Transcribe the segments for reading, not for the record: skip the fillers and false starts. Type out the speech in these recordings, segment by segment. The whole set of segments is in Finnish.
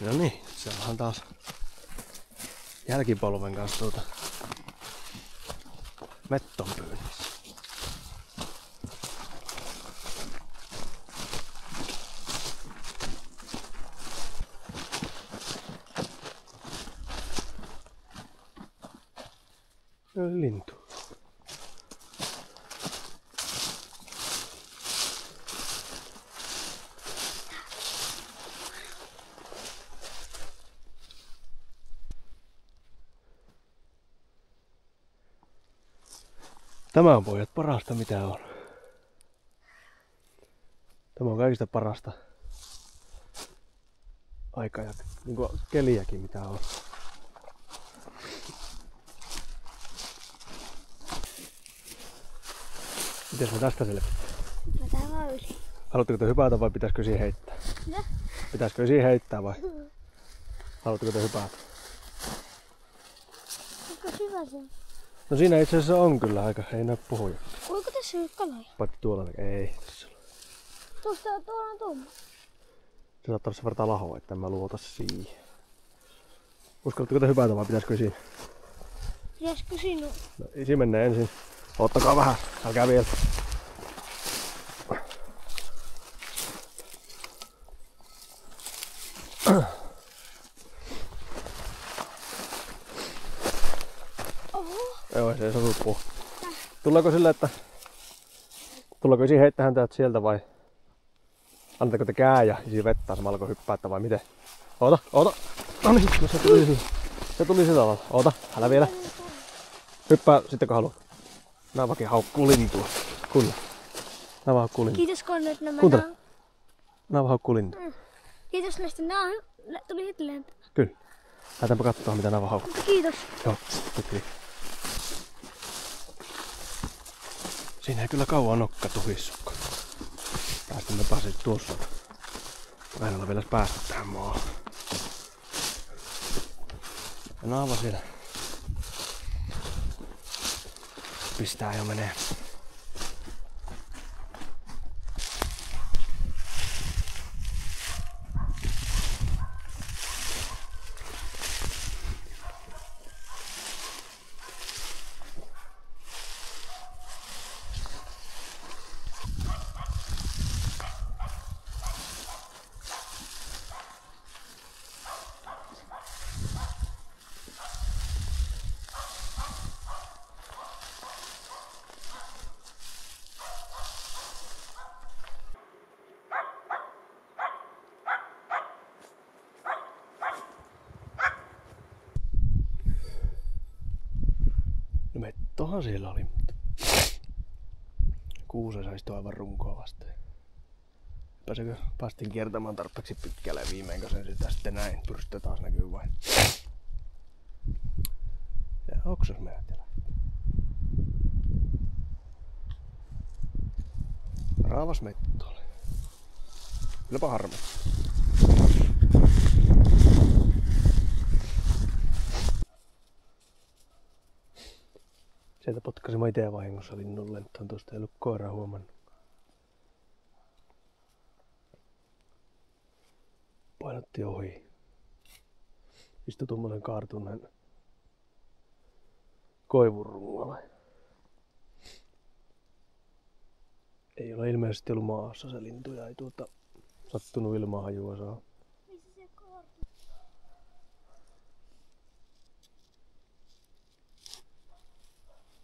No niin, se onhan taas jälkipolven kanssa metton pyynnissä. Lintu. Tämä on pojat parasta mitä on. Tämä on kaikista parasta aikaa ja niinku keliäkin mitä on. Mites me tästä selvitään? Hypätään vaan yli. Haluatteko te hypätä vai pitäisikö siihen heittää? Mitä? Pitäisikö siihen heittää vai? Haluatteko te hypätä? Onko hyvä se? No siinä itse asiassa on kyllä aika, ei näy puhuja. Voiko tässä olla kaloja? Paitsi tuolla, ei. Tuolla on tuommo. Se saattaa olla sen verran lahoa, että en mä luota siihen. Uskallatteko te hypätä vai pitäisikö siinä? Pitäisikö sinun? No isi menee ensin. Ottakaa vähän, älkää vielä. Oho. Joo, se ei sovi puhua. Tuleeko sille, että... Tuleeko isi heittähän täältä sieltä vai... Antaako te kääjä isi vettä samalla kun hyppäättä vai miten? Oota! No niin, no se tuli sillä lailla. Oota, älä vielä. Hyppää sitten kun haluat. Naavakin haukkuu lintua. Kyllä. Naava haukkuu lintua. Kiitos kun nyt nämä. Kuuntele. Naava haukkuu lintua. Kiitos näistä. Nämä tuli heti lempää. Kyllä. Lähdetäänpä katsomaan mitä naava haukkuu. Mutta kiitos. Joo, nyt. Siinä ei kyllä kauan nokka tuhissukka. Päästemmepa sit tuossa. Vähällä vielä päästä tähän maahan. Ja naava siellä pistää jo menee. No mettohan siellä oli, mutta kuuse saistui aivan runkoa vasten. Päästiin kiertämään tarpeeksi pitkälle viimein, kun sen sitä sitten näin pyrstö taas näkyy vain. Ja oksas meidät ja lähti. Raavas metto oli. Kylläpä harmi. Sieltä potkasin mä ite vahingossa linnun lentoon, tuosta ei ollut koiraa huomannut. Painotti ohi. Istui tommosen kaartuneen koivurungolla. Ei ole ilmeisesti ollut maassa se lintu ja ei sattunut ilmahajua saa. Missä se kaartu?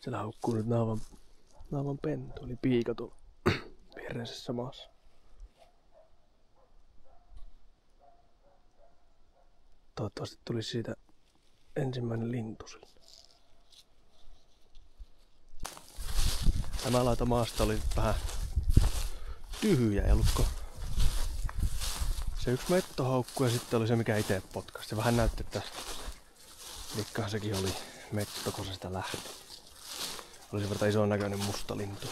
Siellä haukkuu nyt naavan pentu, eli piika tuolla viereisessä maassa. Toivottavasti tulisi siitä ensimmäinen lintu sille. Tämä laita maasta oli vähän tyhjä, ei ollutko se yksi mettohaukku ja sitten oli se mikä ite potkasi. Se vähän näytti, että likkahan sekin oli metto, kun se sitä lähti. Oli sen verran ison näköinen musta lintu.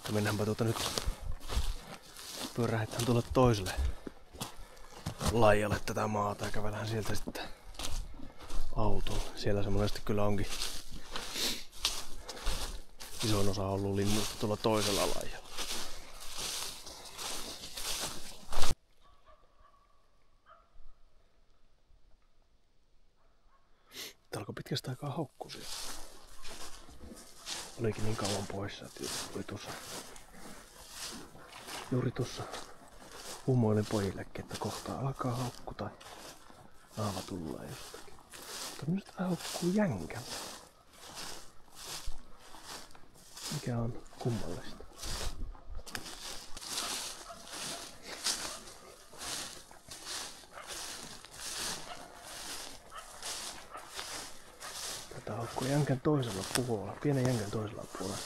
Ja mennäänpä nyt pyörähetään tuolle toiselle laijalle tätä maata ja kävelään sieltä sitten autoon. Siellä se monesti kyllä onkin isoin osa ollut linnuista tuolla toisella laijalla. pitkästä aikaa haukkuu siellä. Olikin niin kauan poissa, että oli tuossa, juuri tuossa humoilin pojillekin, että kohta alkaa haukku tai naava tullaan jostakin. Mutta nyt haukkuu jänkällä. Mikä on kummallista. Tätä haukkuu jänkän toisella puolella, pienen jänkän toisella puolella.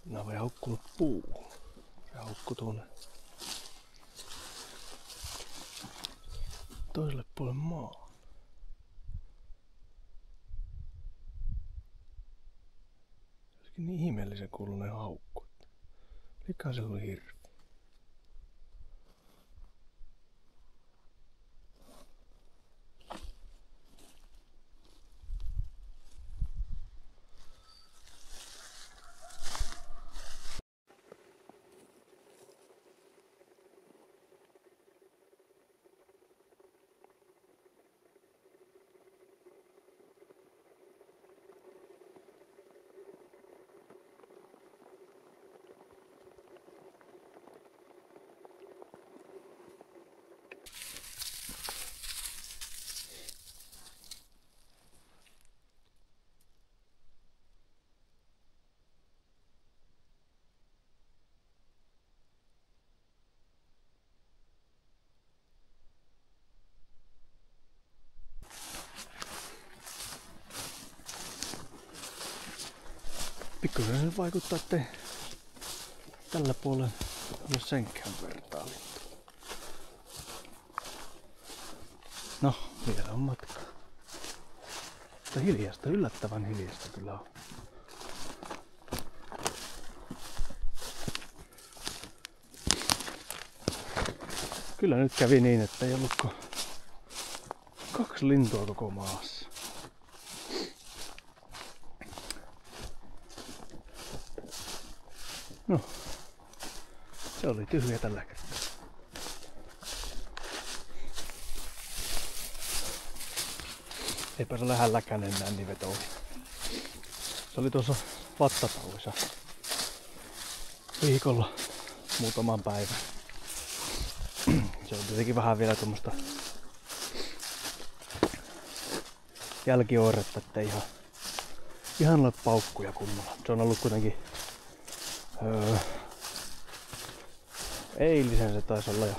Nää voi haukkunut puuhun. Se haukkui tuonne toiselle puolelle maa. Olisikin niin ihmeellisen kuulunen haukku. Liikaa se oli hirvi. Pikkuisen se vaikuttaa, ettei tällä puolella ole senkään vertaa lintua. No, vielä on matka. Mutta hiljasta, yllättävän hiljasta kyllä on. Kyllä nyt kävi niin, että ei ollutko 2 lintua koko maassa. No, se oli tyhjä tällä kertaa. Eipä se lähelläkään enää niin vetoa. Se oli tuossa vattatauissa viikolla muutaman päivän. Se on tietenkin vähän vielä tuommoista jälkioiretta, ettei ihan ole paukkuja kunnolla. Se on ollut kuitenkin eilisen se taisi olla ja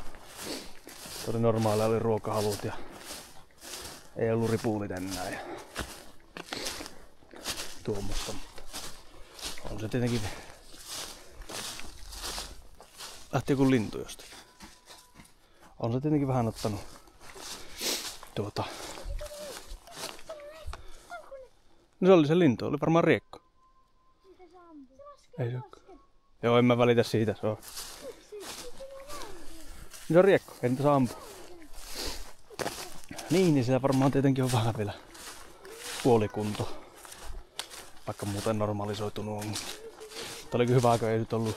se oli normaalia, oli ruokahalut ja ei ollut ripuulit enää ja tuommoista, mutta on se tietenkin lähti joku lintu jostakin. On se tietenkin vähän ottanut no se oli se lintu, oli varmaan riekko. Ei se olekaan. Joo, en mä välitä siitä, se on. Se on riekko, ei niitä saa ampua. Niin sitä varmaan tietenkin on vähän vielä puolikunto. Vaikka muuten normalisoitunut on. Mutta oli hyvä, kun ei nyt ollut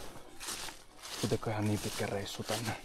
kuitenkaan ihan niin pitkä reissu tänne.